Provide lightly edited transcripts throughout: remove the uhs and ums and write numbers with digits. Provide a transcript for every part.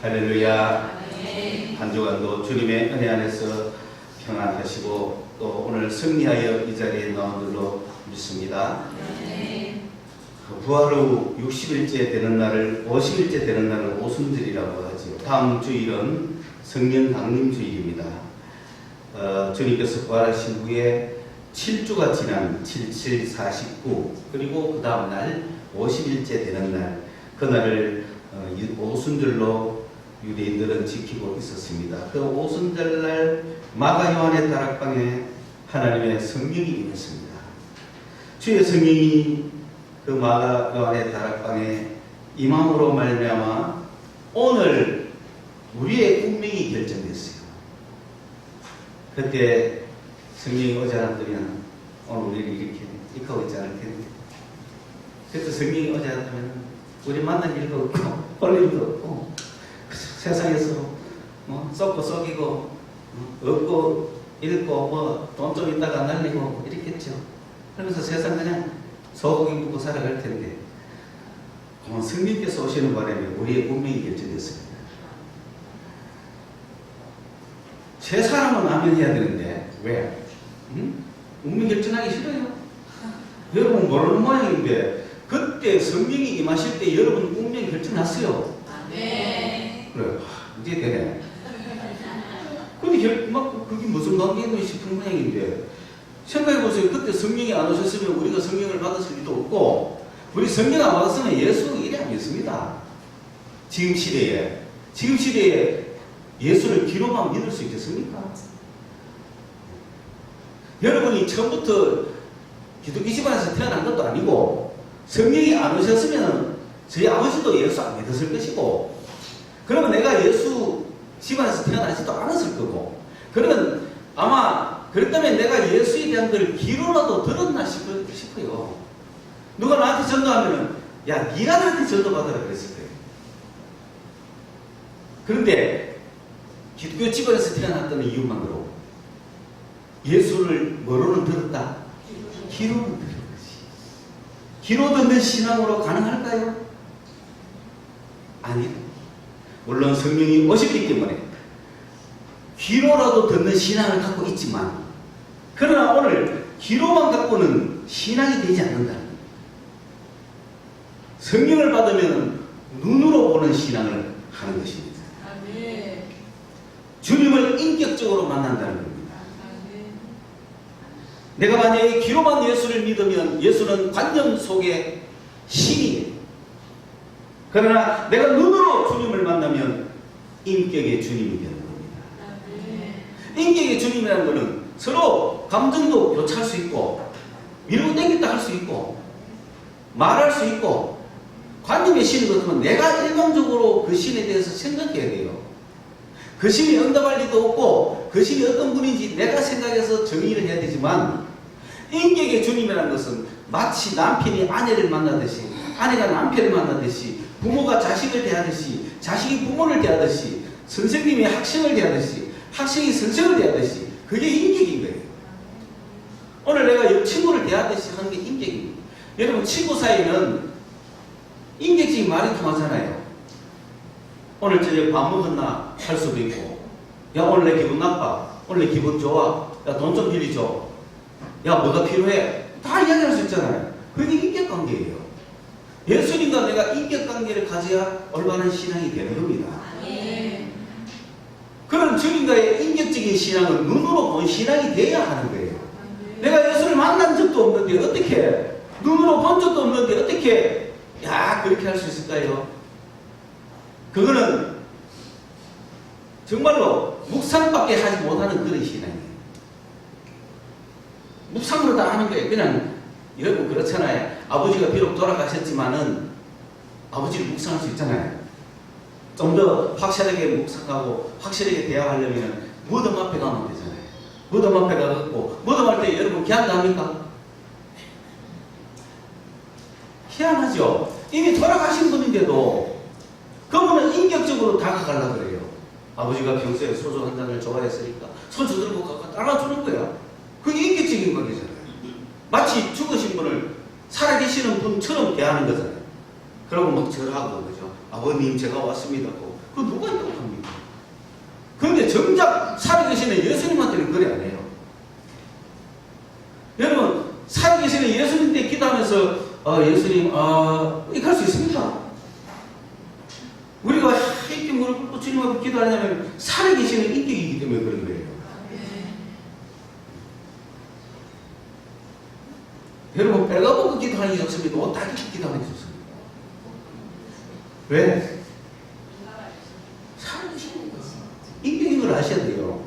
할렐루야. 한 주간도 주님의 은혜 안에서 평안하시고 또 오늘 승리하여 이 자리에 나온 줄로 믿습니다. 부활 후 60일째 되는 날을 50일째 되는 날을 오순절이라고 하죠. 다음 주일은 성령 강림 주일입니다. 주님께서 부활하신 후에 7주가 지난 7749 그리고 그 다음 날 50일째 되는 날 그날을 오순절로 유대인들은 지키고 있었습니다. 그 오순절날 마가 요한의 다락방에 하나님의 성령이 임했습니다. 주의 성령이 그 마가 요한의 다락방에 임함으로 말미암아 오늘 우리의 운명이 결정됐어요. 그때 성령이 오지 않았더면 오늘 우리를 이렇게 이끌고 있지 않을 텐데, 그때 성령이 오지 않았다면 우리 만날 일도 없고 볼 일도 없고 세상에서 썩고 썩이고 얻고 잃고 돈 좀 있다가 날리고 이랬겠죠. 그러면서 세상 그냥 소고기 먹고 살아갈 텐데 성령께서 오시는 바람에 우리의 운명이 결정됐습니다. 새 사람은 아멘 해야 되는데 왜? 운명 결정하기 싫어요. 여러분 모르는 모양인데 그때 성령이 임하실 때 여러분 운명 결정났어요. 네. 그래, 이제 되네. 근데 그게 무슨 관계인가 싶은 모양인데 생각해보세요. 그때 성령이 안 오셨으면 우리가 성령을 받았을 리도 없고 우리 성령 안 받았으면 예수 일이 아니었습니다. 지금 시대에 예수를 귀로만 믿을 수 있겠습니까? 여러분이 처음부터 기독교 집안에서 태어난 것도 아니고 성령이 안 오셨으면 저희 아버지도 예수 안 믿었을 것이고 그러면 내가 예수 집안에서 태어나지도 않았을 거고 그러면 아마 그렇다면 내가 예수에 대한 걸 귀로라도 들었나 싶어요. 누가 나한테 전도하면은 야 네가 나한테 전도받으라 그랬을 거예요. 그런데 기독교 집안에서 태어났다는 이유만으로 예수를 뭐로는 들었다? 귀로는 들은 것이. 귀로 듣는 신앙으로 가능할까요? 아니요. 물론 성령이 오셨기 때문에 귀로라도 듣는 신앙을 갖고 있지만 그러나 오늘 귀로만 갖고는 신앙이 되지 않는다. 성령을 받으면 눈으로 보는 신앙을 하는 것입니다. 주님을 인격적으로 만난다는 겁니다. 내가 만약에 귀로만 예수를 믿으면 예수는 관념 속의 신이에요. 그러나 내가 눈으로 주님을 만나면 인격의 주님이 되는 겁니다. 인격의 주님이라는 것은 서로 감정도 교차할 수 있고 밀고 땡겼다 할 수 있고 말할 수 있고 관념의 신이 그렇다면 내가 일방적으로 그 신에 대해서 생각해야 돼요. 그 신이 응답할 리도 없고 그 신이 어떤 분인지 내가 생각해서 정의를 해야 되지만 인격의 주님이라는 것은 마치 남편이 아내를 만나듯이 아내가 남편을 만나듯이 부모가 자식을 대하듯이 자식이 부모를 대하듯이 선생님이 학생을 대하듯이 학생이 선생을 대하듯이 그게 인격인 거예요. 오늘 내가 옆 친구를 대하듯이 하는 게 인격입니다. 여러분 친구 사이는 인격적인 말이 통하잖아요. 오늘 저녁 밥 먹었나 할 수도 있고 야 오늘 내 기분 나빠 오늘 내 기분 좋아 야 돈 좀 빌려줘 야 뭐가 필요해 다 이야기할 수 있잖아요. 그게 인격관계예요. 예수님과 내가 인격관계를 가져야 올바른 신앙이 되는 겁니다. 그런 주님과의 인격적인 신앙은 눈으로 본 신앙이 돼야 하는 거예요. 내가 예수를 만난 적도 없는데 어떻게 눈으로 본 적도 없는데 어떻게 그렇게 할 수 있을까요? 그거는 정말로 묵상밖에 하지 못하는 그런 신앙이에요. 묵상으로 다 하는 거예요. 그냥 여러분 그렇잖아요. 아버지가 비록 돌아가셨지만은 아버지를 묵상할 수 있잖아요. 좀 더 확실하게 묵상하고 확실하게 대화하려면 무덤 앞에 가면 되잖아요. 무덤 앞에 가갖고 무덤 할 때 여러분 기한합니까? 희한하죠. 이미 돌아가신 분인데도 그분은 인격적으로 다가가려고 그래요. 아버지가 평소에 소주 한 잔을 좋아했으니까 소주 들고 따라주는 거야. 그게 인격적인 관계잖아요. 마치 죽으신 분을 살아계시는 분처럼 대하는 거잖아요. 그러고 막 절하고 그죠. 아버님 제가 왔습니다. 그 누가 있다고 합니까? 그런데 정작 살아계시는 예수님한테는 그래 안 해요. 여러분, 살아계시는 예수님께 기도하면서 예수님, 이렇게 할 수 있습니까? 우리가 이렇게 무릎 꿇고 주님 앞에 기도하냐면 살아계시는 인격이기 때문에 그런 거예요. 여러분, 빨가벗고 기도하는 게 좋습니까? 옷 다 입고 기도하는 게 좋습니까? 왜? 살아계십니까? 인격인 걸 아셔야 돼요.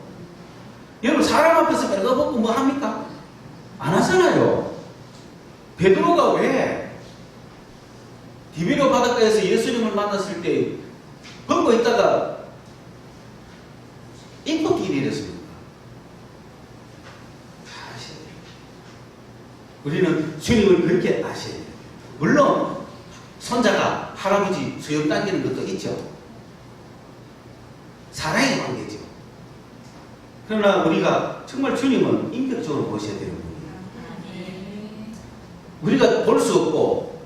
여러분, 사람 앞에서 빨가벗고 뭐 합니까? 안 하잖아요. 베드로가 왜 디베리오 바닷가에서 예수님을 만났을 때 벗고 있다가 입고 뛰게 이랬습니까? 다 아셔야 돼요. 우리는 주님을 그렇게 아셔야 돼요. 물론 손자가 할아버지 수염 당기는 것도 있죠. 사랑의 관계죠. 그러나 우리가 정말 주님은 인격적으로 보셔야 되는 분이에요. 우리가 볼 수 없고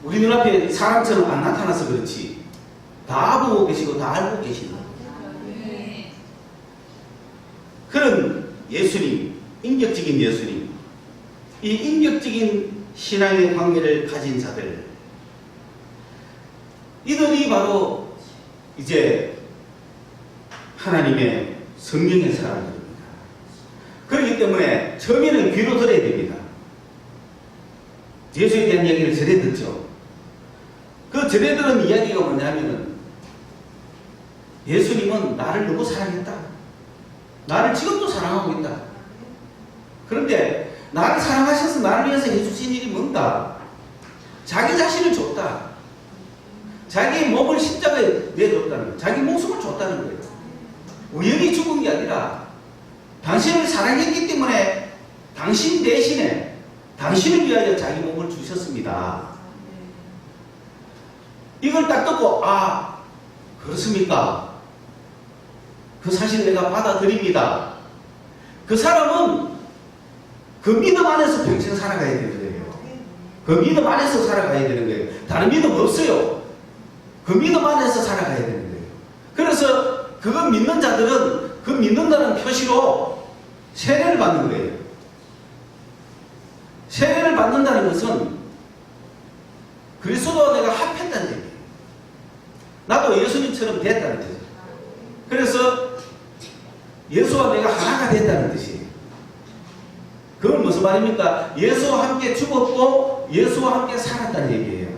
우리 눈앞에 사람처럼 안 나타나서 그렇지 다 보고 계시고 다 알고 계시는 그런 예수님, 인격적인 예수님, 이 인격적인 신앙의 관계를 가진 자들, 이들이 바로 이제 하나님의 성령의 사람들입니다. 그렇기 때문에 처음에는 귀로 들어야 됩니다. 예수에 대한 이야기를 전해 듣죠. 그 전해 들은 이야기가 뭐냐면은 예수님은 나를 너무 사랑했다. 나를 지금도 사랑하고 있다. 그런데 나를 사랑하셔서 나를 위해서 해주신 일이 뭔가? 자기 자신을 줬다. 자기 몸을 십자가에 내줬다는 거예요. 자기 목숨을 줬다는 거예요. 우연히 죽은 게 아니라 당신을 사랑했기 때문에 당신 대신에 당신을 위하여 자기 몸을 주셨습니다. 이걸 딱 듣고 그렇습니까? 그 사실 내가 받아들입니다. 그 사람은 그 믿음 안에서 평생 살아가야 되는 거예요. 그 믿음 안에서 살아가야 되는 거예요. 다른 믿음 없어요. 그 믿음 안에서 살아가야 되는 거예요. 그래서 그거 믿는 자들은 그 믿는다는 표시로 세례를 받는 거예요. 세례를 받는다는 것은 그리스도와 내가 합했다는 얘기예요. 나도 예수님처럼 됐다는 거죠. 그래서 예수와 내가 하나가 됐다는 뜻이에요. 그건 무슨 말입니까? 예수와 함께 죽었고 예수와 함께 살았다는 얘기예요.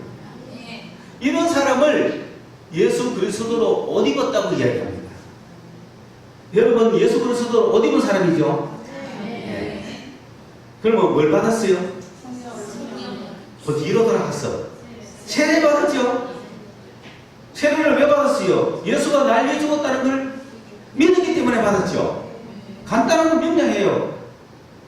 이런 사람을 예수 그리스도로 옷 입었다고 이야기합니다. 여러분, 예수 그리스도로 옷 입은 사람이죠? 네. 그러면 뭘 받았어요? 그 뒤로 돌아갔어. 세례 받았죠? 세례를 왜 받았어요? 예수가 날 위해 죽었다는 걸 믿었기 때문에 받았죠. 간단한 건 명량해요.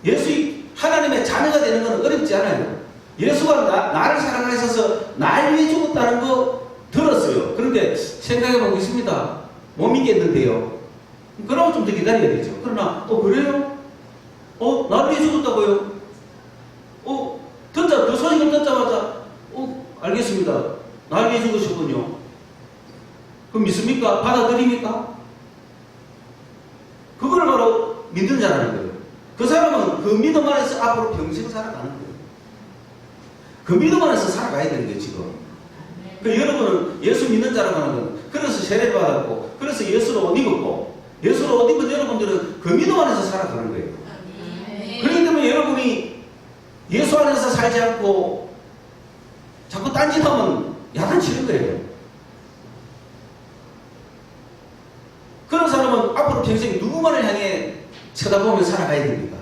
예수 하나님의 자녀가 되는 건 어렵지 않아요. 예수가 나를 사랑하셔서 날 위해 죽었다는 거 들었어요. 그런데 생각해 보겠습니다. 못 믿겠는데요. 그러면 좀 더 기다려야 되죠. 그러나 그래요? 나를 위해 죽었다고요? 그 소식을 듣자마자 알겠습니다. 나를 위해 죽으셨군요. 그럼 믿습니까? 받아들입니까? 그걸 바로 믿는 자라는 거예요. 그 사람은 그 믿음 안에서 앞으로 평생 살아가는 거예요. 그 믿음 안에서 살아가야 되는 거예요, 지금. 여러분은 예수 믿는 자라고 하는 건 그래서 세례를 받았고, 그래서 예수로 옷 입었고, 예수로 옷 입은 여러분들은 그 믿음 안에서 살아가는 거예요. 그렇기 때문에 여러분이 예수 안에서 살지 않고 자꾸 딴짓하면 야단치는 거예요. 그런 사람은 앞으로 평생 누구만을 향해 쳐다보며 살아가야 됩니까?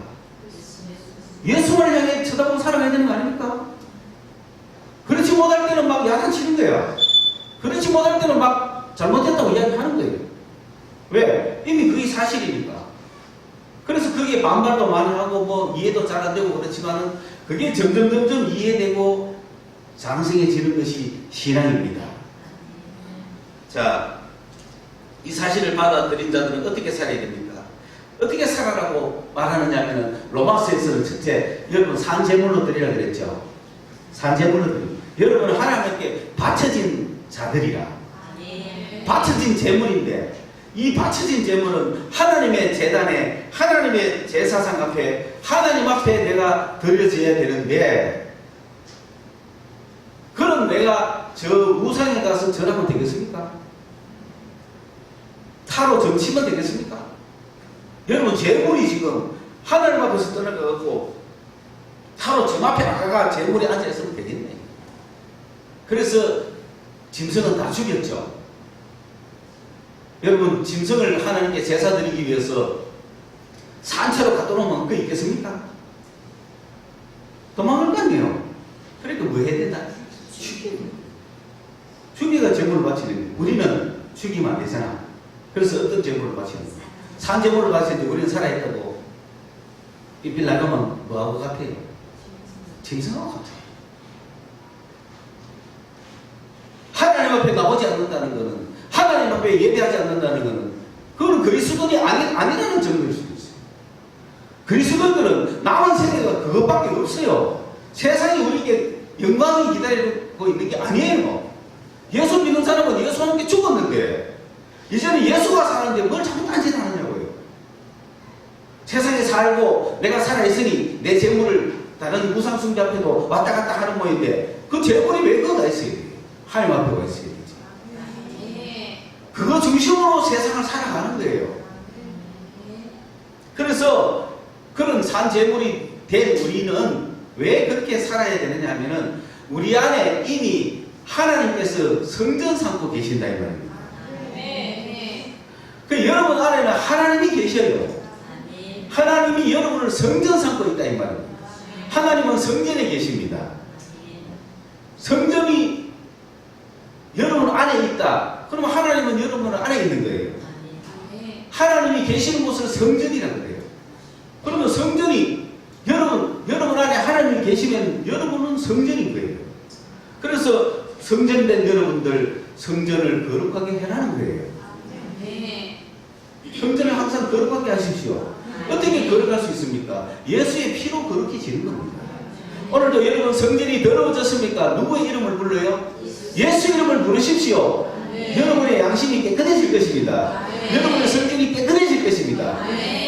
예수만을 향해 쳐다보며 살아가야 되는 거 아닙니까? 그렇지 못할 때는 막 야단치는 거야. 그렇지 못할 때는 막 잘못했다고 이야기하는 거예요. 왜? 이미 그게 사실이니까. 그래서 그게 반발도 많이 하고 이해도 잘 안 되고 그렇지만은 그게 점점 이해되고 장성해지는 것이 신앙입니다. 자, 이 사실을 받아들인 자들은 어떻게 살아야 됩니까? 어떻게 살아라고 말하느냐 하면 로마서에서는 첫째, 여러분 산제물로 드리라 그랬죠. 산제물로 드리라. 여러분은 하나님께 바쳐진 자들이라. 바쳐진 제물인데 이 바쳐진 제물은 하나님의 제단에 하나님의 제사상 앞에 하나님 앞에 내가 드려져야 되는데 그럼 내가 저 우상에 가서 절하면 되겠습니까? 타로 점치면 되겠습니까? 여러분 제물이 지금 하나님 앞에서 떠나가고 타로 점 앞에 나가가 제물이 앉아있으면 되겠네. 그래서 짐승은 다 죽였죠. 여러분 짐승을 하나님께 제사 드리기 위해서 산채로 갖다 놓으면 그게 있겠습니까? 도망을 가네요. 그러니까 뭐 해야 된다? 죽이가 제물을 바치는 우리는 죽이면 안 되잖아. 그래서 어떤 제물을 바치는 거야? 산 제물을 바치는데 우리는 살아있다고 삐삐 나가면 뭐하고 같아요? 짐승하고 같아요. 하나님 앞에 나오지 않는다는 것은 하나님 앞에 예배하지 않는다는 것은 그건 그리스도인이 아니라는 증거일 수도 있어요. 그리스도인들은 남은 세계가 그것밖에 없어요. 세상이 우리에게 영광이 기다리고 있는 게 아니에요. 예수 믿는 사람은 예수 함께 죽었는데 이제는 예수가 사는데 뭘 자꾸 딴짓하느냐고요. 세상에 살고 내가 살아있으니 내 재물을 다른 무상 숭배 앞에도 왔다 갔다 하는 모인데 그 재물이 왜 그거가 있어야 돼요? 하나님 앞에 와 있어야 되지. 그거 중심으로 세상을 살아가는 거예요. 그래서 그런 산 재물이 된 우리는 왜 그렇게 살아야 되느냐 하면은 우리 안에 이미 하나님께서 성전 삼고 계신다 이 말입니다. 그 여러분 안에는 하나님이 계셔요. 하나님이 여러분을 성전 삼고 있다 이 말입니다. 하나님은 성전에 계십니다. 성전이 여러분 안에 있다. 그러면 하나님은 여러분 안에 있는 거예요. 하나님이 계시는 곳을 성전이라고 그래요. 그러면 성전이 여러분 안에 하나님이 계시면 여러분은 성전인 거예요. 그래서 성전된 여러분들 성전을 거룩하게 해라는 거예요. 성전을 항상 거룩하게 하십시오. 어떻게 거룩할 수 있습니까? 예수의 피로 거룩해지는 겁니다. 오늘도 여러분 성전이 더러워졌습니까? 누구의 이름을 불러요? 예수 이름을 부르십시오. 여러분의 양심이 깨끗해질 것입니다. 여러분의 성전이 깨끗해질 것입니다.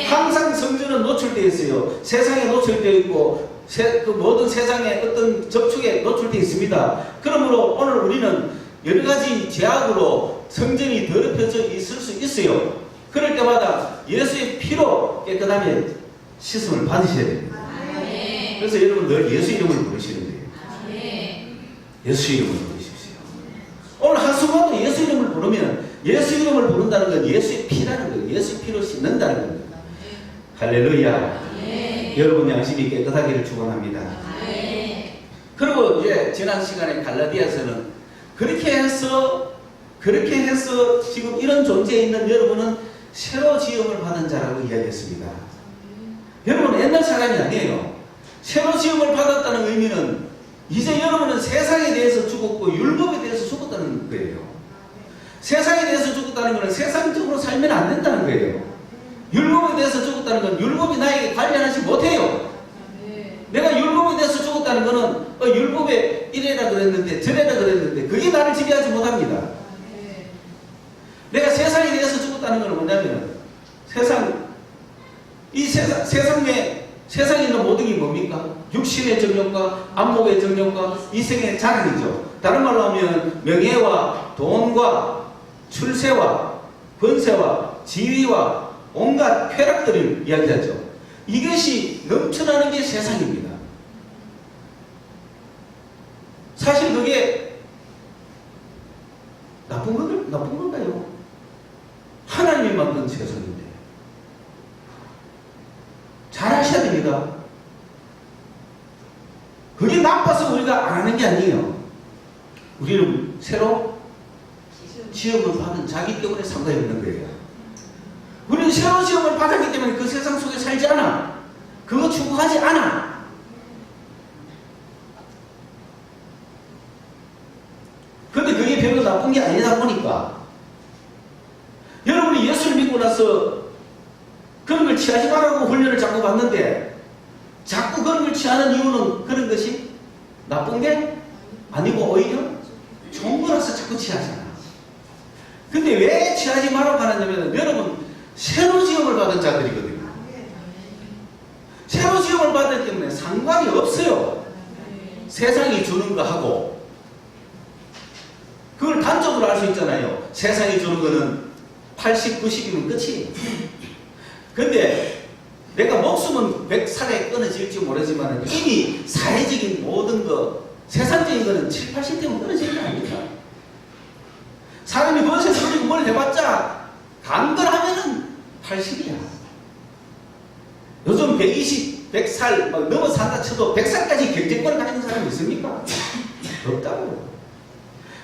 항상 성전은 노출되어 있어요. 세상에 노출되어 있고 그 모든 세상의 어떤 접촉에 노출되어 있습니다. 그러므로 오늘 우리는 여러 가지 제약으로 성전이 더럽혀져 있을 수 있어요. 그럴 때마다 예수의 피로 깨끗하게 씻음을 받으셔야 됩니다. 그래서 여러분 늘 예수 이름을 부르시는 거예요. 예수 이름을 부르십시오. 오늘 한순간도 예수 이름을 부르면 예수 이름을 부른다는 건 예수의 피라는 거예요. 예수의 피로 씻는다는 겁니다. 할렐루야. 여러분 양심이 깨끗하기를 축원합니다. 그리고 이제 지난 시간에 갈라디아서는 그렇게 해서 지금 이런 존재에 있는 여러분은 새로 지음을 받은 자라고 이야기했습니다. 여러분은 옛날 사람이 아니에요. 새로 지음을 받았다는 의미는 이제 여러분은 세상에 대해서 죽었고 율법에 대해서 죽었다는 거예요. 세상에 대해서 죽었다는 것은 세상적으로 살면 안 된다는 거예요. 율법에 대해서 죽었다는 건 율법이 나에게 관련하지 못해요. 내가 율법에 대해서 죽었다는 것은 율법에 이래라 그랬는데 저래라 그랬는데 그게 나를 지배하지 못합니다. 내가 세상에 대해서 죽었다는 것은 뭐냐면 세상에 있는 모든 게 뭡니까? 육신의 정욕과 안목의 정욕과 이생의 자랑이죠. 다른 말로 하면 명예와 돈과 출세와 권세와 지위와 온갖 쾌락들을 이야기하죠. 이것이 넘쳐나는 게 세상입니다. 사실 그게 나쁜 건가요? 하나님이 만든 세상인데 잘 아셔야 됩니다. 그게 나빠서 우리가 안 하는 게 아니에요. 우리는 새로 지음을 받은 자기 때문에 상관이 없는 거예요. 우리는 새로 지음을 받았기 때문에 그 세상 속에 살지 않아. 그거 추구하지 않아. 그런데 그게 별로 나쁜 게 아니다 보니까 여러분이 예수를 믿고 나서 그런 걸 취하지 말라고 훈련을 자꾸 받는데 자꾸 그런 걸 취하는 이유는 그런 것이 나쁜 게 아니고 오히려 좋은 거라서 자꾸 취하잖아. 근데 왜 취하지 말라고 하느냐면 여러분 새로 지음을 받은 자들이거든요. 새로 지음을 받았기 때문에 상관이 없어요. 세상이 주는 거 하고. 그걸 단적으로 알 수 있잖아요. 세상이 주는 거는 80, 90이면 끝이에요. 근데 내가 목숨은 100살에 끊어질지 모르지만 이미 사회적인 모든 거, 세상적인 거는 7, 80대면 끊어지는 거 아닙니까? 사람이 무엇에서 그리고 뭘 해봤자 강건하면은 80이야. 요즘 120, 100살 넘어 산다 쳐도 100살까지 경제권을 가지는 사람이 있습니까? 없다고요.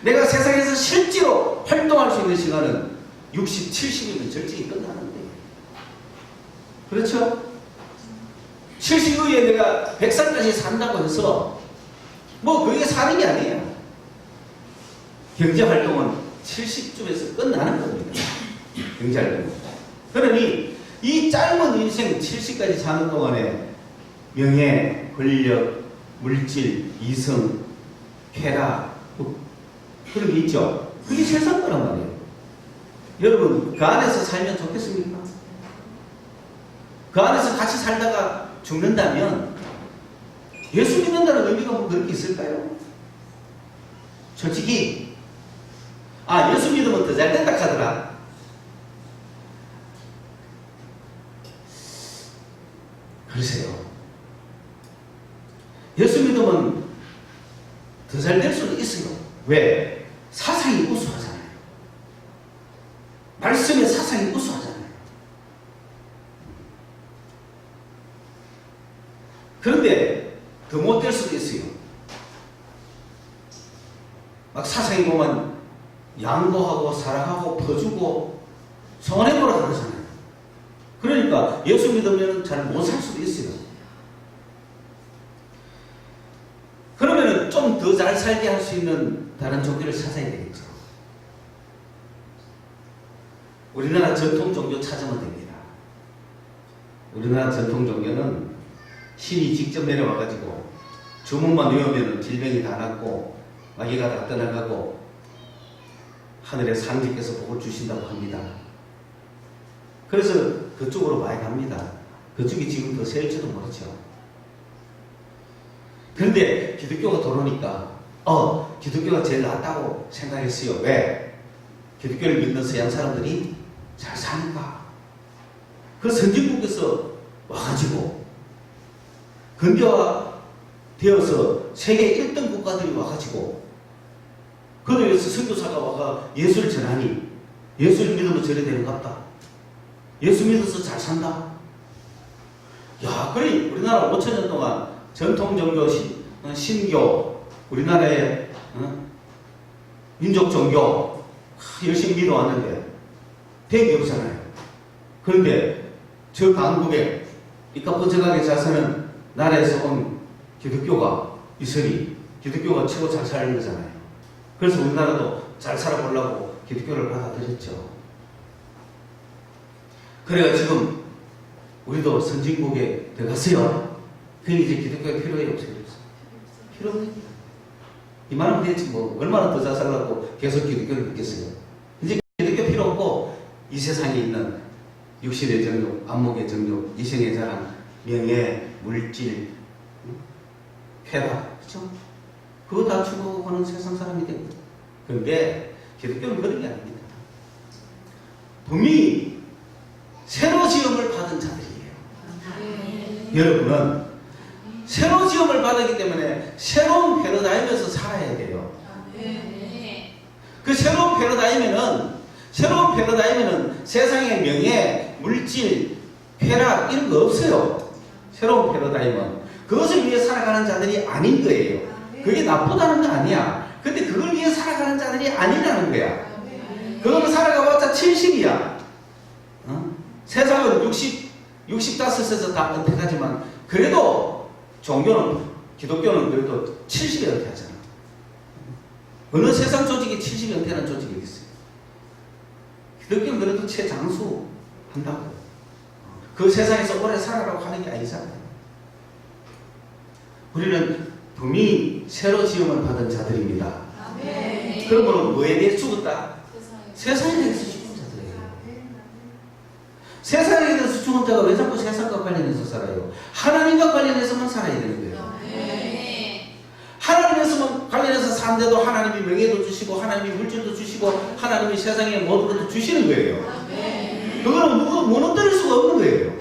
내가 세상에서 실제로 활동할 수 있는 시간은 60, 70이면 절정이 끝나는데. 그렇죠? 70 후에 내가 100살까지 산다고 해서 뭐 그게 사는 게 아니에요. 경제활동은 70쯤에서 끝나는 겁니다. 경제활동은. 그러니 이 짧은 인생 70까지 사는 동안에 명예, 권력, 물질, 이성, 쾌락 그런 게 있죠. 그게 세상 거란 말이에요. 여러분 그 안에서 살면 좋겠습니까? 그 안에서 같이 살다가 죽는다면 예수 믿는다는 의미가 뭐 그렇게 있을까요? 솔직히 예수 믿으면 더 잘 된다 하더라. 글쎄요. 예수 믿으면 더 잘 될 수는 있어요. 왜? 사상이 우수하잖아요. 말씀의 사상이 우수하잖아요. 그런데 더 못 될 수도 있어요. 막 사상이 보면 양보하고 사랑하고 퍼주고 성원해보라 그러잖아요. 그러니까 예수 믿으면 잘 못 살 수도 있어요. 그러면 좀 더 잘 살게 할 수 있는 다른 종교를 찾아야 되겠죠. 우리나라 전통 종교 찾으면 됩니다. 우리나라 전통 종교는 신이 직접 내려와가지고 주문만 외우면 질병이 다 낫고 마귀가 다 떠나가고 하늘의 상주께서 복을 주신다고 합니다. 그래서 그쪽으로 많이 갑니다. 그쪽이 지금 더 세일지도 모르죠. 그런데 기독교가 들어오니까 기독교가 제일 낫다고 생각했어요. 왜? 기독교를 믿는 서양 사람들이 잘 사니까. 그 선진국에서 와가지고 근대화 되어서 세계 1등 국가들이 와가지고 그들에서 선교사가 와가 예수를 전하니 예수를 믿으면 저래 되는 것 같다. 예수 믿어서 잘 산다. 야, 그래 우리나라 5,000년 동안 전통 종교, 신교, 우리나라의 민족 종교 열심히 믿어왔는데 된 게 없잖아요. 그런데 저 강국에 이까 번쩍하게 잘 사는 나라에서 온 기독교가 있으니 기독교가 최고 잘 사는 거잖아요. 그래서 우리나라도 잘 살아보려고 기독교를 받아들였죠. 그래가 지금 우리도 선진국에 들어갔어요. 그게 이제 기독교가 필요해요, 없어요? 필요 없습니다. 이만하면 되지 뭐 얼마나 더 잘 살라고 계속 기독교를 믿겠어요. 이제 기독교 필요 없고 이 세상에 있는 육신의 정욕, 안목의 정욕, 이성의 자랑, 명예, 물질, 쾌락, 그렇죠? 그거 다 추구하는 세상 사람이 됩니다. 그런데 기독교는 그런 게 아닙니다. 분명히 새로 지음을 받은 자들이에요. 여러분은 새로 지음을 받았기 때문에 새로운 패러다임에서 살아야 돼요. 그 새로운 패러다임에는 세상의 명예, 물질, 쾌락 이런 거 없어요. 새로운 패러다임은 그것을 위해 살아가는 자들이 아닌 거예요. 그게 나쁘다는 거 아니야. 근데 그걸 위해 살아가는 자들이 아니라는 거야. 그거는 살아가봤자 70이야. 세상은 65에서 다 은퇴하지만 그래도 종교는, 기독교는 그래도 70에 은퇴하잖아. 어느 세상 조직이 70에 은퇴하는 조직이 있어요. 기독교는 그래도 최장수 한다고. 그 세상에서 오래 살아라고 하는 게 아니잖아요. 우리는 분명히 새로 지음을 받은 자들입니다. 그러므로 뭐에 대해 죽었다? 세상에 대해서 죽은 자들이에요. 세상에 대해서 죽은 자가 왜 자꾸 세상과 관련해서 살아요? 하나님과 관련해서만 살아야 되는 거예요. 하나님에서만 관련해서 사는데도 하나님이 명예도 주시고 하나님이 물질도 주시고 하나님이 세상에 모든 것도 주시는 거예요. 그거는 누구도 무너뜨릴 수가 없는 거예요.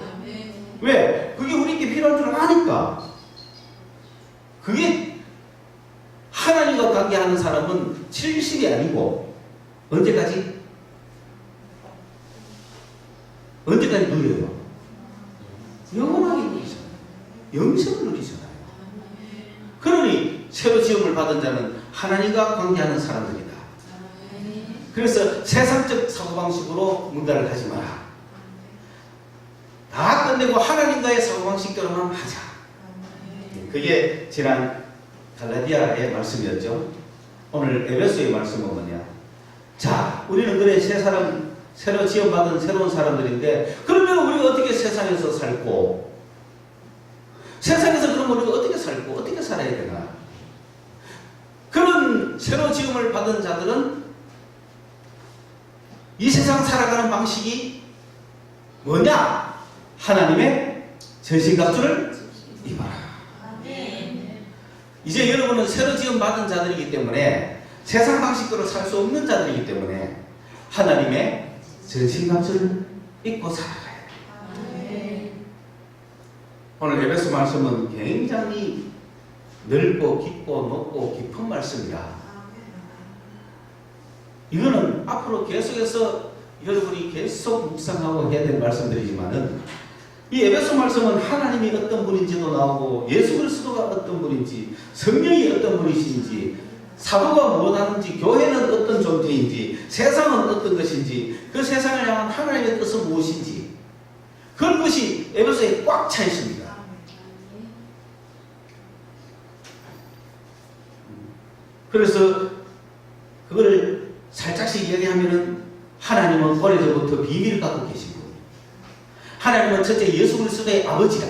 왜? 그게 우리에게 필요한 줄 아니까. 그게 하나님과 관계하는 사람은 70이 아니고 언제까지? 언제까지 누려요? 영원하게 누리잖아요. 영생을 누리잖아요. 그러니 새로 지음을 받은 자는 하나님과 관계하는 사람들이다. 그래서 세상적 사고방식으로 문단을 하지 마라. 다 끝내고 하나님과의 사고방식대로만 하자. 그게 지난 갈라디아의 말씀이었죠. 오늘 에베소의 말씀은 뭐냐? 자, 우리는 그래 새 사람, 새로 지음받은 새로운 사람들인데 그러면 우리가 어떻게 세상에서 살고 세상에서 그럼 우리가 어떻게 살고 어떻게 살아야 되나? 그런 새로 지음을 받은 자들은 이 세상 살아가는 방식이 뭐냐? 하나님의 전신갑주를 입어라. 이제 여러분은 새로 지음 받은 자들이기 때문에 세상 방식대로 살 수 없는 자들이기 때문에 하나님의 전신갑주를 입고 살아가야 돼요. 오늘 에베소 말씀은 굉장히 넓고 깊고 높고 깊은 말씀이라 이거는 앞으로 계속해서 여러분이 계속 묵상하고 해야 될 말씀들이지만은 이 에베소 말씀은 하나님이 어떤 분인지도 나오고 예수 그리스도가 어떤 분인지 성령이 어떤 분이신지 사도가 무엇하는지 교회는 어떤 존재인지 세상은 어떤 것인지 그 세상을 향한 하나님의 뜻은 무엇인지 그런 것이 에베소에 꽉 차 있습니다. 그래서 그거를 살짝씩 이야기하면은 하나님은 오래전부터 비밀을 갖고 계신 분이에요. 하나님은 첫째 예수 그리스도의 아버지라.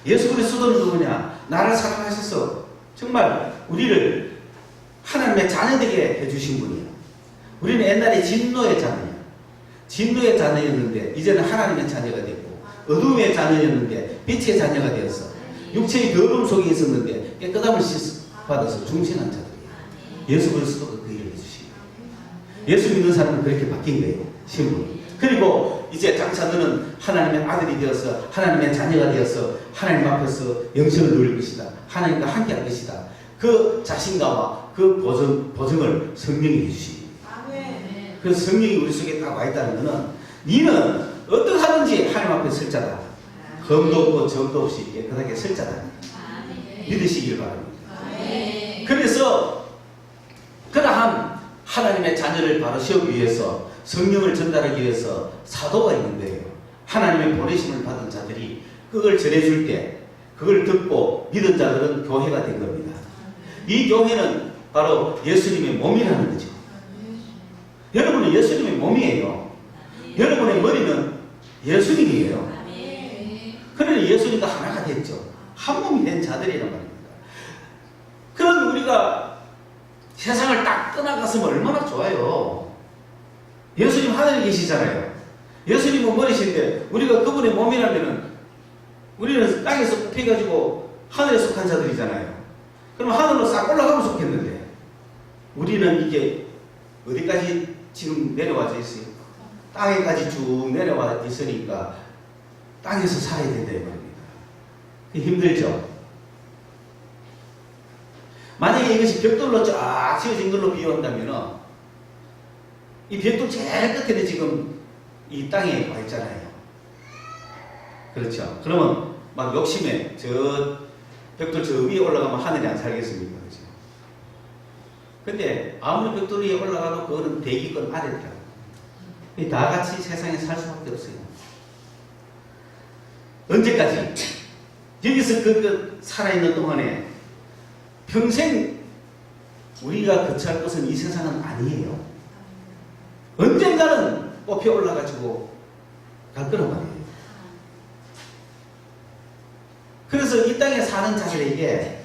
예수 그리스도는 누구냐? 나를 사랑하셔서 정말 우리를 하나님의 자녀되게 해주신 분이에요. 우리는 옛날에 진노의 자녀야. 진노의 자녀였는데 이제는 하나님의 자녀가 됐고 어둠의 자녀였는데 빛의 자녀가 되었어. 육체의 더러움 속에 있었는데 깨끗함을 받아서 중생한 자들이에요. 예수 그리스도가 그 일을 해주시고 예수 믿는 사람은 그렇게 바뀐 거예요. 신분이. 그리고 이제 장차 너는 하나님의 아들이 되어서 하나님의 자녀가 되어서 하나님 앞에서 영생을 누릴 것이다. 하나님과 함께 할 것이다. 그 자신감과 그 보증을 성령이 해주십니다. 그래서 성령이 우리 속에 딱 와 있다는 것은 너는 어떻게 하든지 하나님 앞에 설 자다. 흠도 없고 점도 없이 깨끗하게 설 자다. 믿으시길 바랍니다. 그래서 그러한 하나님의 자녀를 바로 세우기 위해서 성령을 전달하기 위해서 사도가 있는 거예요. 하나님의 보내심을 받은 자들이 그걸 전해줄 때 그걸 듣고 믿은 자들은 교회가 된 겁니다. 이 교회는 바로 예수님의 몸이라는 거죠. 여러분은 예수님의 몸이에요. 여러분의 머리는 예수님이에요. 그러니 예수님과 하나가 됐죠. 한 몸이 된 자들이란 말입니다. 그런 우리가 세상을 딱 떠나갔으면 얼마나 좋아요. 예수님 하늘에 계시잖아요. 예수님은 머리신데 우리가 그분의 몸이라면은 우리는 땅에서 뽑혀가지고 하늘에 속한 자들이잖아요. 그럼 하늘로 싹 올라가면 좋겠는데 우리는 이게 어디까지 지금 내려와져 있어요? 땅에까지 쭉 내려와 있으니까 땅에서 살아야 된다 이 말입니다. 힘들죠? 만약에 이것이 벽돌로 쫙 지어진 걸로 비유한다면 이 벽돌 제일 끝에 지금 이 땅에 와 있잖아요. 그렇죠? 그러면 막 욕심에 저 벽돌 저 위에 올라가면 하늘에 안 살겠습니까? 그렇죠? 근데 아무리 벽돌 위에 올라가도 그거는 대기권 아래더라고요. 다 같이 세상에 살 수밖에 없어요. 언제까지? 여기서 그 살아있는 동안에 평생 우리가 거처할 것은 이 세상은 아니에요. 언젠가는 뽑혀 올라가지고 갈 거란 말이에요. 그래서 이 땅에 사는 자들에게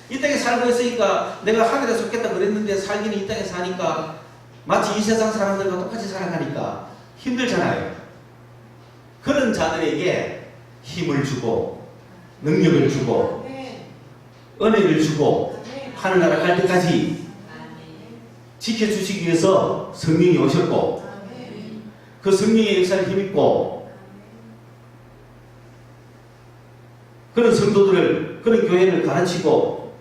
이 땅에 살고 있으니까 내가 하늘에 속겠다 그랬는데 살기는 이 땅에 사니까 마치 이 세상 사람들과 똑같이 살아가니까 힘들잖아요. 그런 자들에게 힘을 주고 능력을 주고 은혜를 주고 하늘나라 갈 때까지 지켜주시기 위해서 성령이 오셨고 그 성령의 역사를 힘입고 그런 성도들을 그런 교회를 가르치고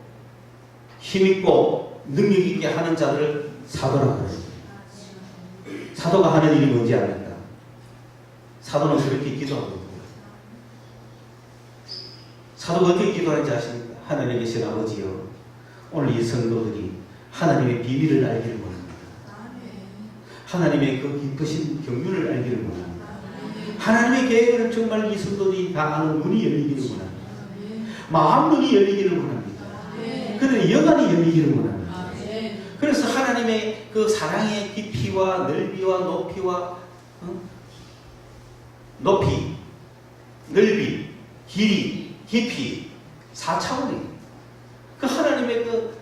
힘입고 능력 있게 하는 자들을 사도라고 해요. 사도가 하는 일이 뭔지 압니까? 사도는 그렇게 기도하고 있고요. 사도가 어떻게 기도하는지 아십니까? 하나님에 계신 아버지여, 오늘 이 성도들이 하나님의 비밀을 알기를 원합니다. 하나님의 그 깊으신 경륜을 알기를 원합니다. 하나님의 계획을 정말 이 성도들이 다 아는 눈이 열리기를 원합니다. 마음 눈이 열리기를 원합니다. 그들의 영안이 열리기를 원합니다. 그래서 하나님의 그 사랑의 깊이와 넓이와 높이와 높이, 넓이, 길이, 깊이 4차원이에요. 그 하나님의 그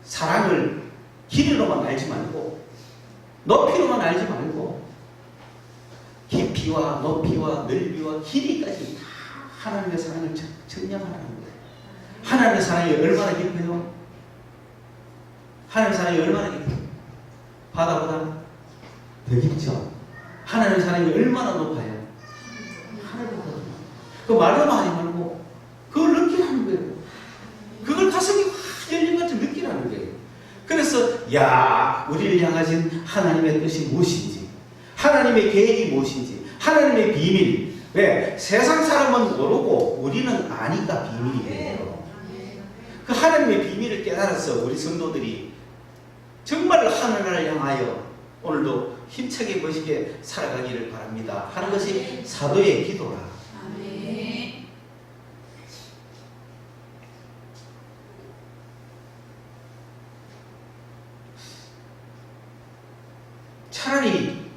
사랑을 길이로만 알지 말고 높이로만 알지 말고 깊이와 높이와 넓이와 길이까지 다 하나님의 사랑을 청량하라는 거예요. 하나님의 사랑이 얼마나 깊어요? 하나님의 사랑이 얼마나 깊어요? 바다보다 더 깊죠? 하나님의 사랑이 얼마나 높아요? 하나님보다 높아요. 그 말로만 하지 말고 그걸 느끼라는 거예요. 그걸 가슴이 확 열린 것처럼 느끼라는 거예요. 그래서 야, 우리를 향하신 하나님의 뜻이 무엇인지, 하나님의 계획이 무엇인지, 하나님의 비밀. 왜? 세상 사람은 모르고 우리는 아니까 비밀이에요. 그 하나님의 비밀을 깨달아서 우리 성도들이 정말 하늘나라를 향하여 오늘도 힘차게 멋있게 살아가기를 바랍니다 하는 것이 사도의 기도라. 차라리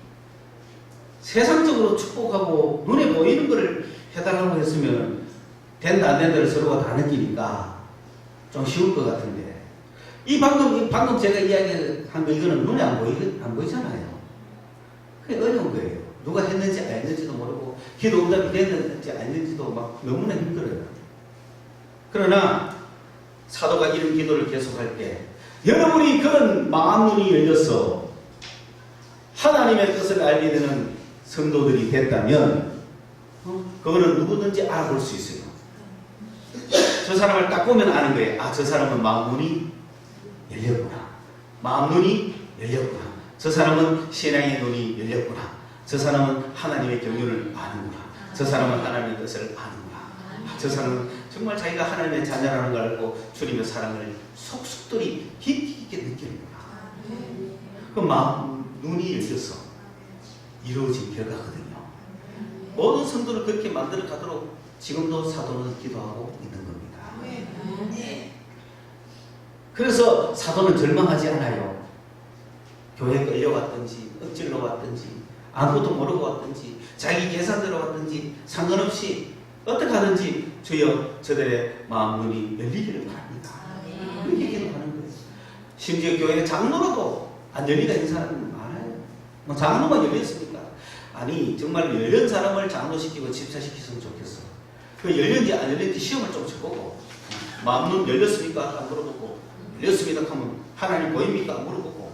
세상적으로 축복하고 눈에 보이는 것을 해달라고 했으면 된다 안 된다를 서로가 다 느끼니까 좀 쉬울 것 같은데, 이 방금 제가 이야기한 거 이거는 눈에 안 보이잖아요. 그게 어려운 거예요. 누가 했는지 알는지도 모르고 기도 응답이 됐는지 알는지도 막 너무나 힘들어요. 그러나 사도가 이런 기도를 계속할 때 여러분이 그런 마음 눈이 열려서 하나님의 뜻을 알게 되는 성도들이 됐다면 그거는 누구든지 알아볼 수 있어요. 저 사람을 딱 보면 아는 거예요. 아, 저 사람은 마음 눈이 열렸구나. 마음 눈이 열렸구나. 저 사람은 신앙의 눈이 열렸구나. 저 사람은 하나님의 경륜을 아는구나. 저 사람은 하나님의 뜻을 아는구나. 저 사람은 정말 자기가 하나님의 자녀라는 걸 알고 주님의 사랑을 속속들이 깊이 있게 느끼는구나. 그 마음 눈이 열려서 이루어진 결과거든요. 모든 성도를 그렇게 만들어 가도록 지금도 사도는 기도하고 있는 겁니다. 그래서 사도는 절망하지 않아요. 교회에 끌려왔든지 억지로 왔든지 아무것도 모르고 왔든지 자기 계산대로 왔든지 상관없이 어떻게 하든지 주여 저들의 마음 눈이 열리기를 바랍니다. 그렇게 기도하는 거예요. 심지어 교회 장로로도 안 열리가 있는 사람이 많아요. 뭐 장로만 열렸습니까? 아니 정말 열린 사람을 장로시키고 집사시키면 좋겠어. 그 열렸는지 안 열렸는지 시험을 좀 쳐보고 마음 눈 열렸습니까? 안 물어보고 열렸습니다 하면 하나님 보입니까? 물어보고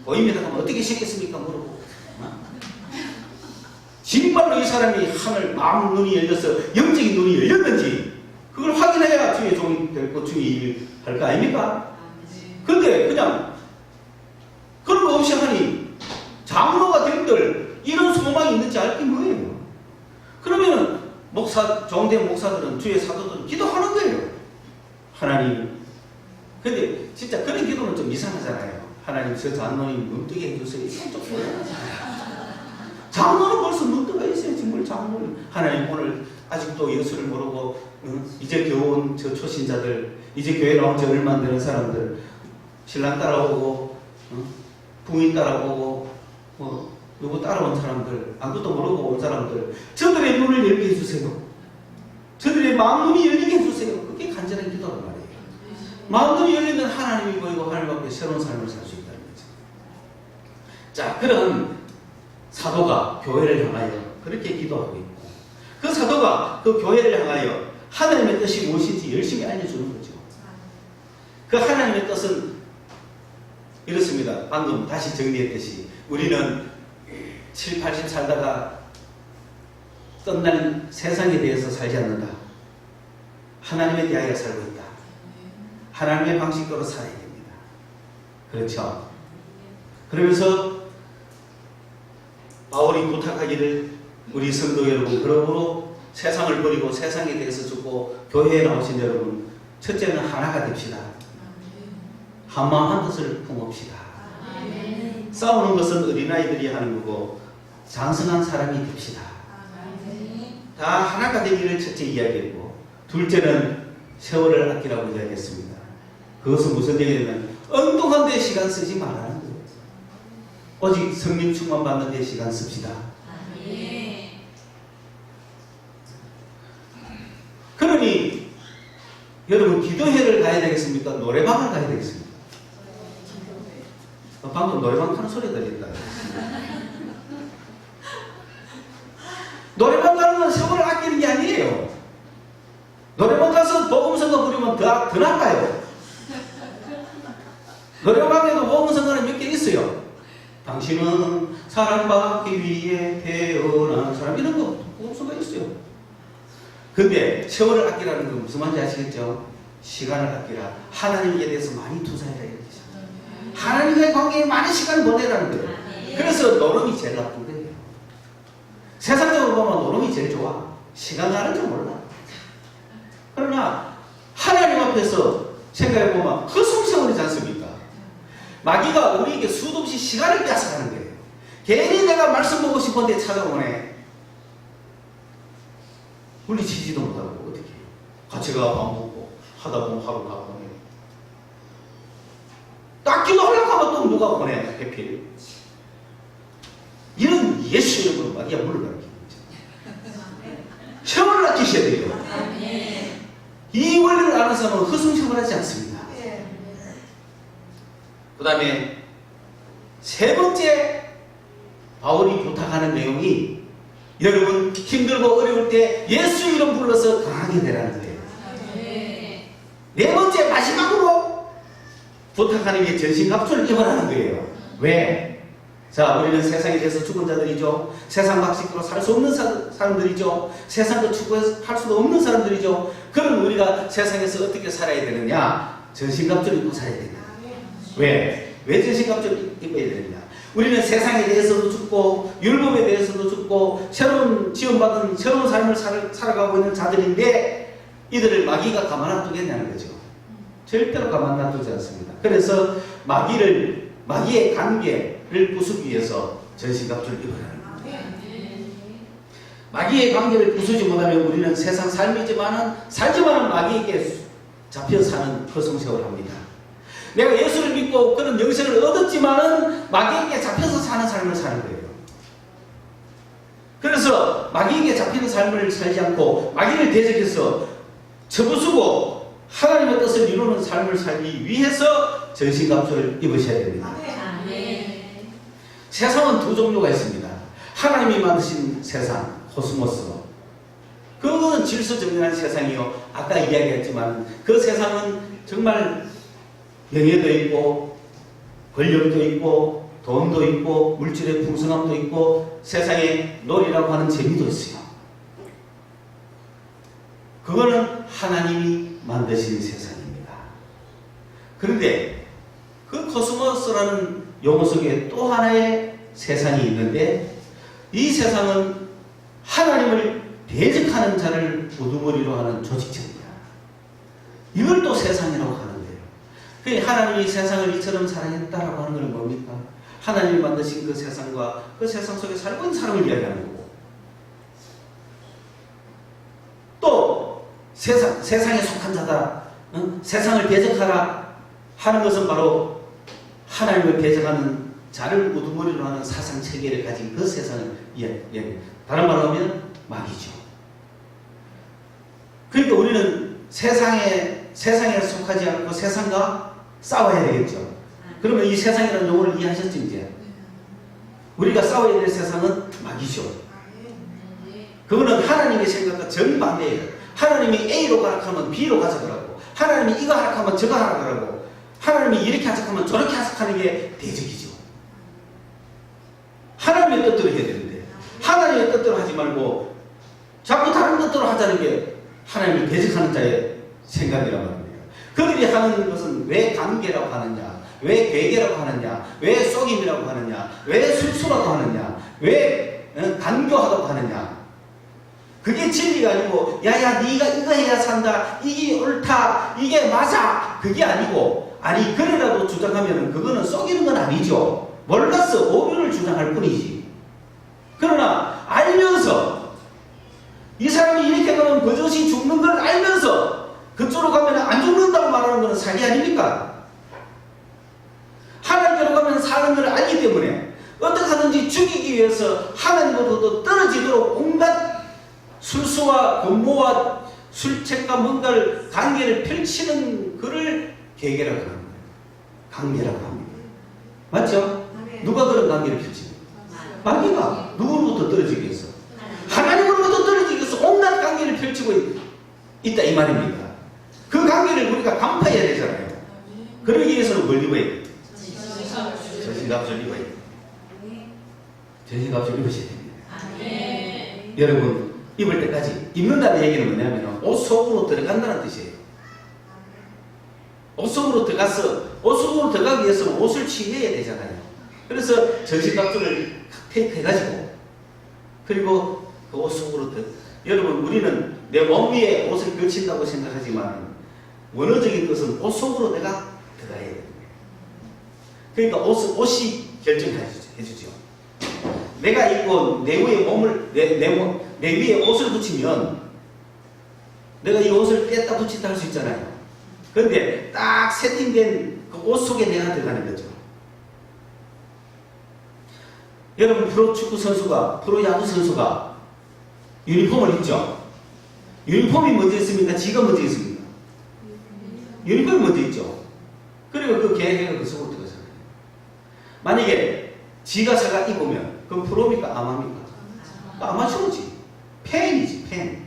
보입니다 하면 어떻게 시켰습니까? 물어보고 정말로 이 사람이 하늘 마음 눈이 열려서 영적인 눈이 열렸는지 그걸 확인해야 주의 종이 되고 주의 일을 할 거 아닙니까? 근데 그냥 그런 거 없이 하니 장로가 된들 이런 소망이 있는지 알 게 뭐예요? 그러면 종된 목사들은 주의 사도들은 기도하는 거예요. 하나님. 근데 진짜 그런 기도는 좀 이상하잖아요. 하나님 저 장로님 눈뜨게 해주세요. 이건 좀 이상하잖아요. 장로는 벌써 눈뜨가 있어요. 정말 장로는. 하나님 오늘 아직도 예수를 모르고 이제 겨우 온 저 초신자들, 이제 교회 나온 지 얼마 안 되는 사람들, 신랑 따라오고 부인 따라오고 누구 따라온 사람들, 아무것도 모르고 온 사람들, 저들의 눈을 열게 해주세요. 저들의 마음 눈이 열리게 해주세요. 그게 그게 간절한 기도란 말이에요. 마음이 열리면 하나님이 보이고 하나님 앞에 새로운 삶을 살 수 있다는 거죠. 자, 그런 사도가 교회를 향하여 그렇게 기도하고 있고, 그 사도가 그 교회를 향하여 하나님의 뜻이 무엇인지 열심히 알려주는 거죠. 그 하나님의 뜻은 이렇습니다. 방금 다시 정리했듯이 우리는 7, 80 살다가 끝날 세상에 대해서 살지 않는다. 하나님에 대하여 살고 있다. 하나님의 방식대로 살아야 됩니다. 그렇죠? 그러면서 바울이 부탁하기를 우리 성도 여러분, 그러므로 세상을 버리고 세상에 대해서 죽고 교회에 나오신 여러분, 첫째는 하나가 됩시다. 한마음 한뜻을 품읍시다. 싸우는 것은 어린아이들이 하는 거고 장성한 사람이 됩시다. 다 하나가 되기를 첫째 이야기했고, 둘째는 세월을 아끼라고 이야기했습니다. 그것은 무슨 얘기냐면 엉뚱한 데 시간 쓰지 말라는 거예요. 오직 성령 충만 받는 데 시간 씁시다. 그러니 여러분, 기도회를 가야 되겠습니까? 노래방을 가야 되겠습니까? 방금 노래방 하는 소리 들린다. 노래방 가는 건 세월을 아끼는 게 아니에요. 노래방 가서 복음성가 부르면 더 나빠요. 노래방에도 복음성가는 몇 개 있어요. 당신은 사랑받기 위해 태어난 사람, 이런 거 복음성가 있어요. 근데 세월을 아끼라는 건 무슨 말인지 아시겠죠? 시간을 아끼라. 하나님에 대해서 많이 투자해라. 하나님과의 관계에 많은 시간을 보내라는 거예요. 그래서 노름이 제일 나쁜 거예요. 세상적으로 보면 노름이 제일 좋아. 시간 가는 줄 몰라. 그러나 하나님 앞에서 생각해보면 허송세월이지 않습니까? 마귀가 우리에게 수도 없이 시간을 뺏어가는 거예요. 괜히 내가 말씀 보고 싶은데 찾아오네. 물리치지도 못하고 어떻게 해요? 같이 가 밥 먹고 하다 보면 하루 가 보내. 딱 기도하려고 하면 또 누가 보내? 해필. 이런 예수 이름으로 마귀가 물러가는 거죠. 세월을 아끼셔야 돼요. 이 원리를 아는 사람은 허송세월하지 않습니다. 그 다음에 세 번째 바울이 부탁하는 내용이, 여러분 힘들고 어려울 때 예수 이름 불러서 강하게 되라는 거예요. 네 번째 마지막으로 부탁하는 게 전신갑주를 입으라는 거예요. 왜? 자, 우리는 세상에 대해서 죽은 자들이죠. 세상 방식으로 살 수 없는 사람들이죠. 세상도 추구할 수도 없는 사람들이죠. 그럼 우리가 세상에서 어떻게 살아야 되느냐? 전신갑주를 입고 살아야 됩니다. 왜? 왜 전신갑주를 입어야 되느냐? 우리는 세상에 대해서도 죽고 율법에 대해서도 죽고 새로운 지원받은 새로운 삶을 살아가고 있는 자들인데, 이들을 마귀가 가만 안 두겠냐는 거죠. 절대로 가만 놔두지 않습니다. 그래서 마귀의 관계를 부수기 위해서 전신갑주를 입으라는 겁니다. 마귀의 관계를 부수지 못하면 우리는 세상 살지만은 마귀에게 잡혀 사는 허송세월을 합니다. 내가 예수를 믿고 그런 영생을 얻었지만은 마귀에게 잡혀서 사는 삶을 사는 거예요. 그래서 마귀에게 잡히는 삶을 살지 않고 마귀를 대적해서 쳐부수고 하나님의 뜻을 이루는 삶을 살기 위해서 전신갑주를 입으셔야 됩니다. 세상은 두 종류가 있습니다. 하나님이 만드신 세상, 코스모스. 그건 질서정연한 세상이요. 아까 이야기했지만 그 세상은 정말 명예도 있고 권력도 있고 돈도 있고 물질의 풍성함도 있고 세상에 놀이라고 하는 재미도 있어요. 그거는 하나님이 만드신 세상입니다. 그런데 그 코스모스라는 용어 속에 또 하나의 세상이 있는데, 이 세상은 하나님을 대적하는 자를 우두머리로 하는 조직체입니다. 이걸 또 세상이라고 하는 거예요. 하나님이 세상을 이처럼 사랑했다라고 하는 건 뭡니까? 하나님이 만드신 그 세상과 그 세상 속에 살고 있는 사람을 이야기하는 거고, 또 세상에 속한 자다, 세상을 대적하라 하는 것은 바로 하나님을 대적하는 자를 우두머리로 하는 사상체계를 가진 그 세상을 이야기합니다. 다른 말로 하면 마귀죠. 그러니까 우리는 세상에 속하지 않고 세상과 싸워야 되겠죠. 그러면 이 세상이라는 용어를 이해하셨죠, 이제? 우리가 싸워야 될 세상은 마귀죠. 그거는 하나님의 생각과 정반대예요. 하나님이 A로 가라 하면 B로 가자 그러고, 하나님이 이거 하라 하면 저거 하라 그러고, 하나님이 이렇게 하자 하면 저렇게 하자 하는 게 대적이죠. 하나님의 뜻대로 해야 되는데, 하나님의 뜻대로 하지 말고 자꾸 다른 뜻대로 하자는 게 하나님을 대적하는 자의 생각이란 말입니다. 그들이 하는 것은 왜 관계라고 하느냐, 왜 괴계라고 하느냐, 왜 속임이라고 하느냐, 왜 술수라고 하느냐, 왜 간교하다고 하느냐. 그게 진리가 아니고 야야 네가 이거 해야 산다, 이게 옳다, 이게 맞아, 그게 아니고, 아니 그래라도 주장하면 그거는 속이는 건 아니죠. 몰라서 오류를 주장할 뿐이지. 그러나 알면서 이 사람이 이렇게 가면 버젓이 죽는 걸 알면서 그쪽으로 가면 안 죽는다고 말하는 것은 사기 아닙니까? 하나님께로 가면 사는 걸 알기 때문에 어떻게 하든지 죽이기 위해서 하나님으로부터 떨어지도록 온갖 술수와 권모와 술책과 뭔가를 관계를 펼치는 그를 계계라고 하는 거예요. 관계라고 합니다. 맞죠? 누가 그런 관계를 펼치는 거예요? 마귀가 누구로부터 떨어지기 위해서? 하나님으로부터 떨어지기 위해서 온갖 관계를 펼치고 있다 이 말입니다. 그 관계를 우리가 간파해야 되잖아요. 그러기 위해서는 뭘 입어야 돼요? 전신갑주를 입어야 돼요. 전신갑주를 입으셔야 됩니다. 여러분, 입을 때까지, 입는다는 얘기는 뭐냐면 옷 속으로 들어간다는 뜻이에요. 옷 속으로 들어가서, 옷 속으로 들어가기 위해서는 옷을 취해야 되잖아요. 그래서 전신갑주를 테이프해가지고, 그리고 그 옷 속으로 여러분, 우리는 내 몸 위에 옷을 걸친다고 생각하지만 원어적인 것은 옷 속으로 내가 들어가야 됩니다. 그러니까 옷이 결정해주죠. 내가 입고 내 위에 몸을, 내 위에 옷을 붙이면 내가 이 옷을 뺐다 붙였다 할 수 있잖아요. 그런데 딱 세팅된 그 옷 속에 내가 들어가는 거죠. 여러분, 프로축구 선수가, 프로야구 선수가 유니폼을 입죠. 유니폼이 먼저 있습니까? 지가 먼저 있습니까? 유니폼이 먼저 있죠. 그리고 그 계획가 그 속으로 들어가잖아요. 만약에 지가 사가 입으면 그건 프로입니까? 아마입니까? 아마추어지. 팬이지, 팬.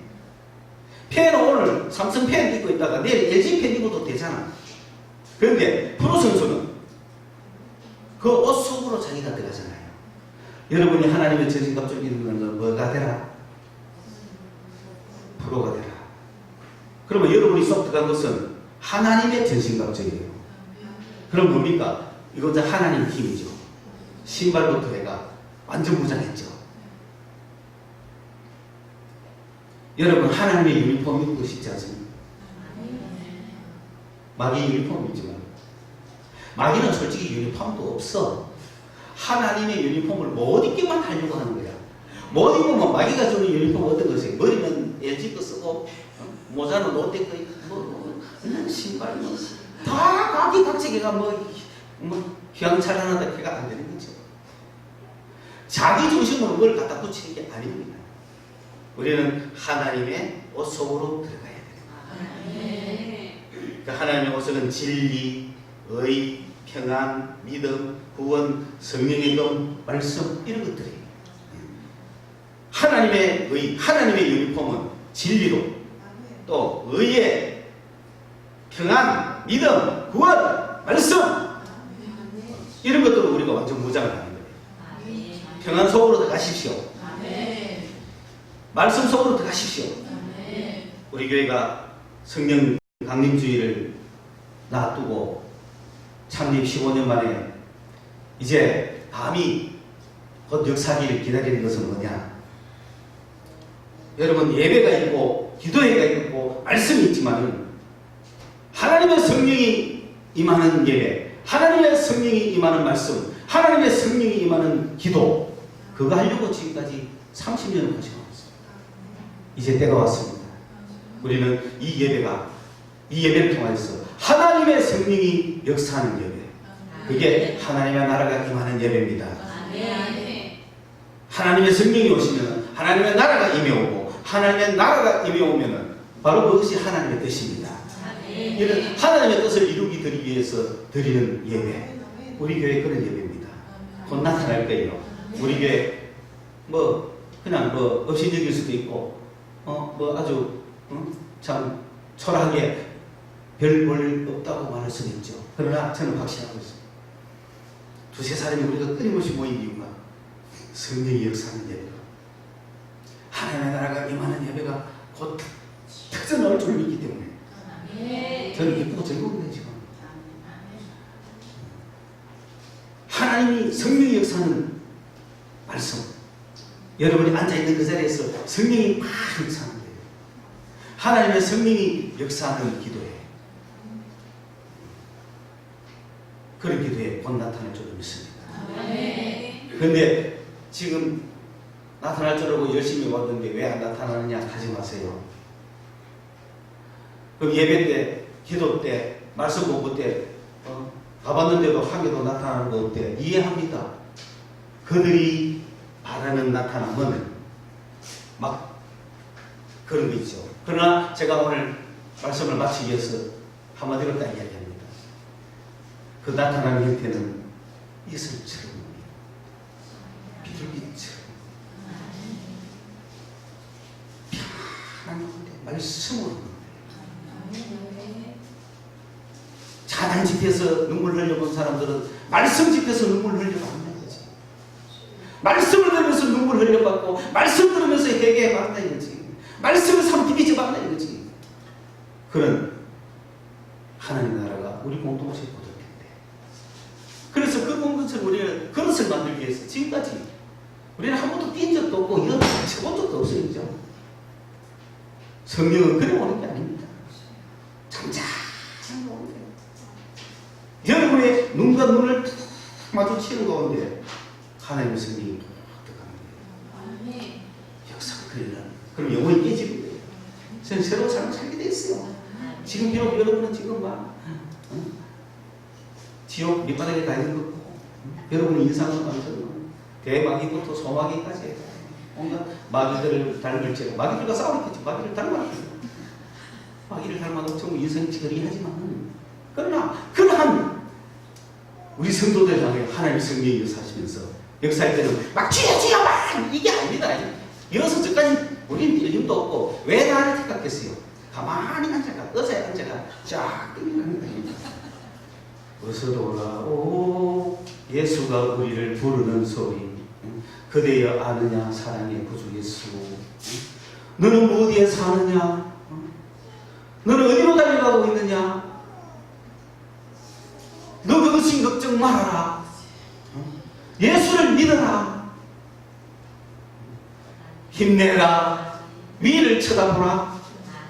팬은 오늘 삼성 팬 입고 있다가 내일 LG 팬 입어도 되잖아. 그런데 프로 선수는 그 옷 속으로 자기가 들어가잖아요. 여러분이 하나님의 전신갑주를 입는 건 뭐가 되라? 프로가 되라. 그러면 여러분이 쏙 들어간 것은 하나님의 전신갑주예요. 그럼 뭡니까? 이건 이제 하나님의 힘이죠. 신발부터 해가 완전 무장했죠. 여러분, 하나님의 유니폼 입고 싶지 않습니까? 마귀 유니폼 입지 말고. 마귀는 솔직히 유니폼도 없어. 하나님의 유니폼을 못 입기만 하려고 하는 거야. 못 입으면 마귀가 주는 유니폼 어떤 것이에요? 머리는 LG 거 쓰고, 모자는 롯데 거 입고, 신발 다 각기각색이가 휘황찬란하다 해가 안 되는 거죠. 자기 중심으로 뭘 갖다 붙이는 게 아닙니다. 우리는 하나님의 옷 속으로 들어가야 됩니다. 그 하나님의 옷은 진리, 의, 평안, 믿음, 구원, 성령의 동, 말씀, 이런 것들이에요. 하나님의 의, 하나님의 유니폼은 진리로, 또 의의 평안, 믿음, 구원, 말씀, 이런 것들로 우리가 완전 무장을 하는 거예요. 평안 속으로 들어가십시오. 말씀 속으로 들어가십시오. 우리 교회가 성령 강림주의를 놔두고 창립 15년 만에 이제 감히 곧 역사기를 기다리는 것은 뭐냐? 여러분, 예배가 있고 기도회가 있고 말씀이 있지만은 하나님의 성령이 임하는 예배, 하나님의 성령이 임하는 말씀, 하나님의 성령이 임하는 기도, 그거 하려고 지금까지 30년을 거쳐왔어요. 이제 때가 왔습니다. 우리는 이 예배를 통해서 하나님의 성령이 역사하는 예배, 그게 하나님의 나라가 임하는 예배입니다. 하나님의 성령이 오시면 하나님의 나라가 임해오고, 하나님의 나라가 임해오면 바로 그것이 하나님의 뜻입니다. 이런 하나님의 뜻을 이루기 위해서 드리는 예배, 우리 교회 그런 예배입니다. 곧 나타날 거예요. 우리 교회 그냥 업신여길 수도 있고 아주 참 초라하게 별 볼 없다고 말할 수도 있죠. 그러나 저는 확신하고 있습니다. 두세 사람이 우리가 끊임없이 모인 이유가 성령이 역사하는 예배가, 하나님의 나라가 임하는 예배가 곧 특전 나올 줄 믿기 때문에 저는 기쁘고 즐거운데 지금 하나님이 성령이 역사하는 말씀, 여러분이 앉아있는 그 자리에서 성령이 막 역사하는 거예요. 하나님의 성령이 역사하는 기도에, 그런 기도에 곧 나타날 줄로 믿습니다. 그런데 지금 나타날 줄 알고 열심히 왔는데 왜 안 나타나느냐 하지 마세요. 그럼 예배 때, 기도 때, 말씀 공부 때 가봤는데도 한 개도 나타나는 거 없대. 이해합니다. 그들이 바라는 나타남은 막 그런 거 있죠. 그러나 제가 오늘 말씀을 마치기 위해서 한마디로 딱 이야기합니다. 그 나타나는 형태는 이슬처럼, 비둘기처럼 편한 건데 말씀으로, 찬양 집회에서 눈물 흘려본 사람들은 말씀 집회에서 눈물 흘려봤는 거지. 말씀을 들으면서 눈물 흘려봤고 말씀 들으면서 회개해봤다 이거지. 말씀을 삼키지 봤다 이거지. 그런 하나님의 나라가 우리 공동체에 묻을 텐데, 그래서 그 공동체를 우리는 그릇을 만들기 위해서 지금까지 우리는 한 번도 뛴 적도 없고 이런 쳐본 적도 없어요. 그죠? 성령은 그래 오는 게 아닙니다. 잠잠히 오는 거예요. 여러분의 눈과 눈을 마주치는 가운데 하나님의 성령이 어떡하는 거예요? 역사가 그리는, 그럼 영혼이 깨지는 거예요. 저는 새로운 삶을 살게 됐어요. 지금 비록 여러분은 지금 지옥 밑바닥에 가 있는 거고, 여러분의 인상은 완전 대마귀부터 소마귀까지 온갖 마귀들을 닮을지고, 마귀들과 싸우겠지. 마귀를 닮았겠지. 마귀를 닮아도 좀 인성이 지그리하지만, 그러나 그러한 우리 성도들 향해 하나님의 성령이 역사하시면서 역사할 때는 막 주여 막 이게 아닙니다. 이어서 저까지 우리는 뛸 힘도 없고 왜 나를 택했겠어요? 가만히 앉아가, 의자에 앉아가 쫙 뛰는 겁니다. 어서 돌아오 예수가 우리를 부르는 소리, 그대여 아느냐 사랑의 구주 예수, 너는 어디에 사느냐, 너는 어디로 달려가고 있느냐, 너 그것인 걱정 말아라, 예수를 믿어라, 힘내라, 위를 쳐다보라,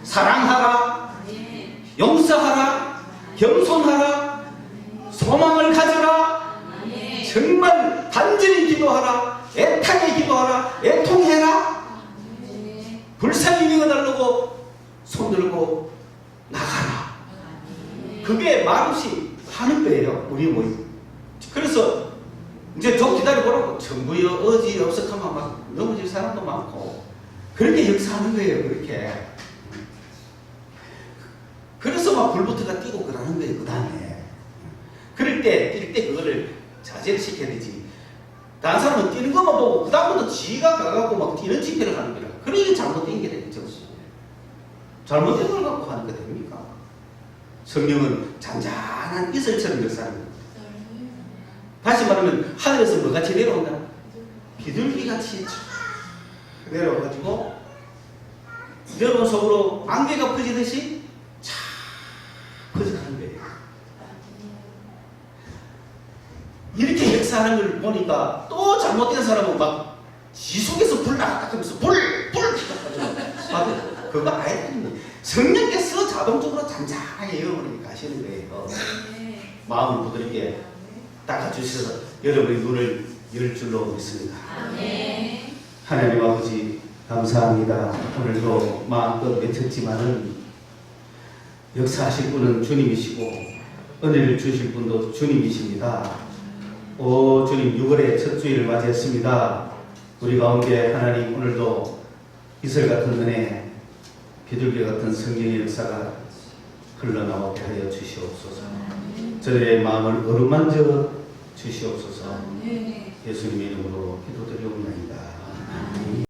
사랑하라, 용서하라, 겸손하라, 소망을 가져라, 정말 단전히 기도하라, 애타게 기도하라, 애통해라, 불쌍히 믿어달라고 손들고 나가라. 그게 말없이 하는 거예요. 우리 그래서 이제 좀 기다려보라고. 정부여 어지 없석하면 막 넘어질 사람도 많고 그렇게 역사하는 거예요. 그렇게. 그래서 막 불부터가 뛰고 그러는 거예요. 그 다음에 그럴 때 뛸 때 그거를 자제를 시켜야 되지. 다른 사람은 뛰는 것만 보고 그 다음부터 지가 가갖고 막 뛰는 집회를 하는 거라. 그러니 잘못된 게 되겠죠. 잘못된 걸 갖고 하는 거 됩니까? 성령은 잔잔한 이슬처럼 역사하는 겁니다. 다시 말하면 하늘에서 뭐같이 내려온다? 비둘기같이 내려와가지고 여러분 속으로 안개가 퍼지듯이 차 퍼져가는 거예요. 이렇게 역사하는 걸 보니까 또 잘못된 사람은 막 지속해서 불 나갔다 하면서 불 맞아요. 그거 아예 아닙니다. 성령께서 자동적으로 잔잔하게 여러분에게 가시는 거예요. 마음을 부드럽게 닦아주셔서 여러분의 눈을 열 줄로 믿습니다. 하나님 아버지 감사합니다. 오늘도 마음껏 외쳤지만은 역사하실 분은 주님이시고 은혜를 주실 분도 주님이십니다. 오 주님, 6월의 첫 주일을 맞이했습니다. 우리 가운데 하나님 오늘도 이슬 같은 은혜, 비둘기 같은 성경의 역사가 흘러나오게 하여 주시옵소서. 저들의 마음을 어루만져 주시옵소서. 예수님의